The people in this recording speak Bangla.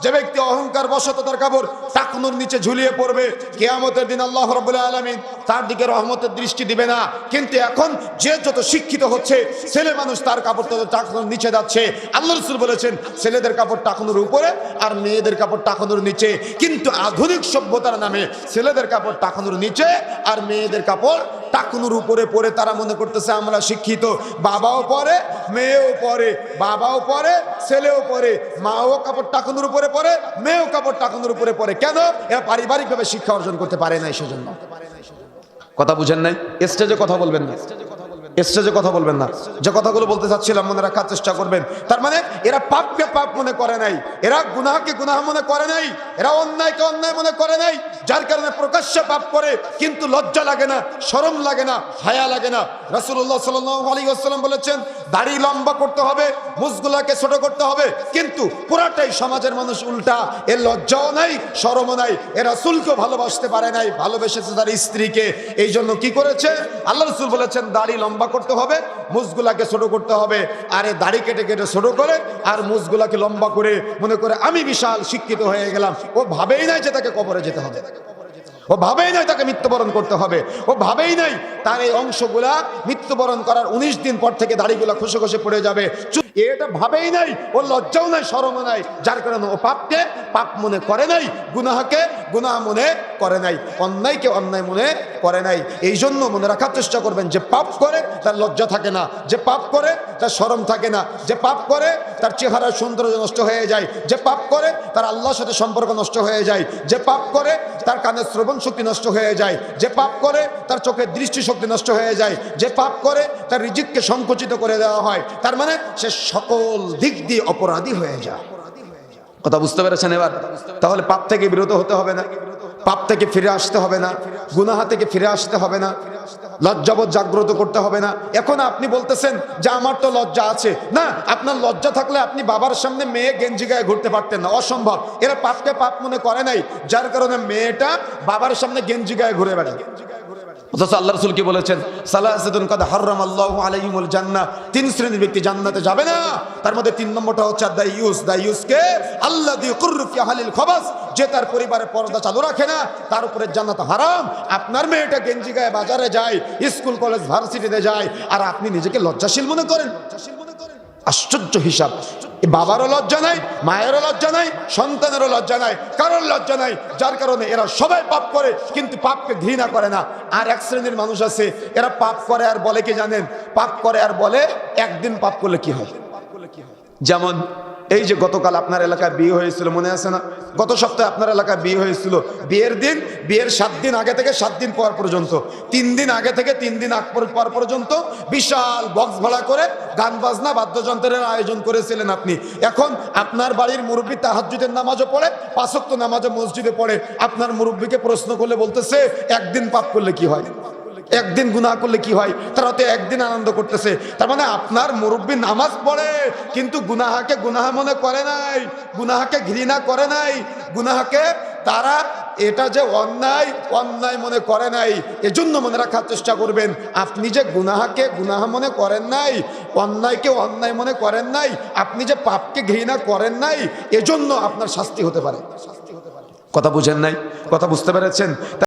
যে ব্যক্তি অহংকার বশত তার কাপড় টাকনুর নিচে ঝুলিয়ে পড়বে, কিয়ামতের দিন আল্লাহ রাব্বুল আলামিন তার দিকে রহমতের দৃষ্টি দিবে না। কিন্তু এখন যে যত শিক্ষিত হচ্ছে, ছেলে মানুষ তার কাপড় তত টাকনুর নিচে যাচ্ছে। আল্লাহ রাসূল বলেছেন ছেলেদের কাপড় টাকনুর উপরে আর মেয়েদের কাপড় টাকনুর নিচে। কিন্তু আধুনিক সভ্যতার নামে ছেলেদের কাপড় টাকনুর নিচে আর মেয়েদের কাপড় টাকনুর উপরে পরে তারা মনে করতেছে আমরা শিক্ষিত। বাবাও পরে, মেয়েও পরে, বাবাও পরে, ছেলেও পরে, মাও কাপড় টাকনুর উপরে পরে, মেয়েও কাপড় টাকনুর উপরে পরে। কেন? এরা পারিবারিকভাবে শিক্ষা অর্জন করতে পারে না, সেজন্য। কথা বুঝেন নাই? স্টেজে কথা বলবেন না, স্টেজে কথা বলবেন না। যে কথাগুলো বলতে চাচ্ছিলাম মনে রাখার চেষ্টা করবেন। তার মানে এরা পাপকে পাপ মনে করে নাই, এরা গুনাহকে গুনাহ মনে করে নাই, এরা অন্যায়কে অন্যায় মনে করে নাই, যার কারণে প্রকাশ্যে পাপ করে কিন্তু লজ্জা লাগে না, শরম লাগে না, হায়া লাগে না। রাসূলুল্লাহ সাল্লাল্লাহু আলাইহি ওয়াসাল্লাম বলেছেন দাড়ি লম্বা করতে হবে, মুছগুলাকে ছোট করতে হবে। কিন্তু পুরাটাই সমাজের মানুষ উল্টা, এর লজ্জাও নাই, শরমও নাই। এ রাসূলকে ভালোবাসতে পারে নাই, ভালোবেসেছে তার স্ত্রীকে। এই জন্য কি করেছে? আল্লাহ রাসূল বলেছেন দাড়ি লম্বা করতে হবে, মুছগুলাকে ছোট করতে হবে। আর এই দাড়ি কেটে কেটে ছোট করে আর মুছগুলাকে লম্বা করে মনে করে আমি বিশাল শিক্ষিত হয়ে গেলাম। ও ভাবেই নাই যে তাকে কবরে যেতে হবে, ও ভাবেই নাই তাকে মৃত্যুবরণ করতে হবে, ও ভাবেই নাই তার এই অংশগুলা মৃত্যুবরণ করার 19 দিন পর থেকে দাড়িগুলা খসে খসে পড়ে যাবে। এটা ভাবেই নাই, ও লজ্জাও নাই, শরমও নাই, যার কারণে ও পাপকে পাপ মনে করে নাই, গুনাহকে গুনাহ মনে করে নাই, অন্যায়কে অন্যায় মনে করে নাই। এই জন্য মনে রাখার চেষ্টা করবেন যে পাপ করে তার লজ্জা থাকে না, যে পাপ করে তার শরম থাকে না, যে পাপ করে তার চেহারার সৌন্দর্য নষ্ট হয়ে যায়, যে পাপ করে তার আল্লাহর সাথে সম্পর্ক নষ্ট হয়ে যায়, যে পাপ করে তার কানের শ্রবণ শক্তি নষ্ট হয়ে যায়, যে পাপ করে তার চোখের দৃষ্টি শক্তি নষ্ট হয়ে যায়, যে পাপ করে তার রিজিককে সংকুচিত করে দেওয়া হয়। তার মানে সে সকল দিক দিয়ে অপরাধী হয়ে যায়। কথা বুঝতে পেরেছেন এবার? তাহলে পাপ থেকে বিরত হতে হবে না, পাপ থেকে ফিরে আসতে হবে না, গুনাহ থেকে ফিরে আসতে হবে না, লজ্জাবোধ জাগ্রত করতে হবে না। এখন আপনি বলতেছেন যে আমার তো লজ্জা আছে। না, আপনার লজ্জা থাকলে আপনি বাবার সামনে মেয়ে গেঞ্জি গায়ে ঘুরতে পারতেন না, অসম্ভব। এরা পাপকে পাপ মনে করে নাই, যার কারণে মেয়েটা বাবার সামনে গেঞ্জি গায়ে ঘুরে বেড়ায়। অথচ আল্লাহ রাসূল কি বলেছেন? সালাসাতুন কাদ হারামাল্লাহু আলাইহিমুল জান্নাহ, 3 শ্রেণীর ব্যক্তি জান্নাতে যাবে না। তার মধ্যে 3 নম্বরটা হচ্ছে দাইয়ুস। দাইয়ুসকে আল্লাযী কুররু ফি আহলিল খাবাস, যে তার পরিবারের পর্দা চালু রাখে না, তার উপরে জান্নাত হারাম। আপনার মেয়েটা গেঞ্জি গায়ে বাজারে যায়, স্কুল কলেজ ভার্সিটিতে যায়, আর আপনি নিজেকে লজ্জাশীল মনে করেন। আশ্চর্য হিসাব। বাবারও লজ্জা নাই, মায়েরও লজ্জা নাই, সন্তানেরও লজ্জা নাই, কারোর লজ্জা নাই। যার কারণে এরা সবাই পাপ করে কিন্তু পাপকে ঘৃণা করে না। আর এক শ্রেণীর মানুষ আছে, এরা পাপ করে আর বলে কি জানেন? পাপ করে আর বলে একদিন পাপ করলে কি হয়। যেমন এই যে গতকাল আপনার এলাকায় বিয়ে হয়েছিল, মনে আছে না? গত সপ্তাহে আপনার এলাকায় বিয়ে হয়েছিল। বিয়ের দিন, বিয়ের 7 দিন আগে থেকে 7 দিন পর পর্যন্ত, 3 দিন আগে থেকে 3 দিন আগ পর পর্যন্ত বিশাল বক্স ভাড়া করে গান বাজনা বাদ্যযন্ত্রের আয়োজন করেছিলেন আপনি। এখন আপনার বাড়ির মুরব্বী তাহাজ্জুদের নামাজও পড়ে, 5 ওয়াক্ত নামাজও মসজিদে পড়ে। আপনার মুরব্বীকে প্রশ্ন করলে বলতেছে একদিন পাপ করলে কি হয়, একদিন গুনাহ করলে কি হয়। তারা তো একদিন আনন্দ করতেছে। তার মানে আপনার মুরব্বী নামাজ পড়ে কিন্তু গুনাহকে গুনাহ মনে করে নাই, গুনাহকে ঘৃণা করে নাই, গুনাহকে তারা এটা যে অন্যায় অন্যায় মনে করে নাই। এজন্য মনে রাখার চেষ্টা করবেন, আপনি যে গুনাহকে গুনাহ মনে করেন নাই, অন্যায়কে অন্যায় মনে করেন নাই, আপনি যে পাপকে ঘৃণা করেন নাই, এজন্য আপনার শাস্তি হতে পারে। কথা বুঝেন নাই? কথা বুঝতে পেরেছেন?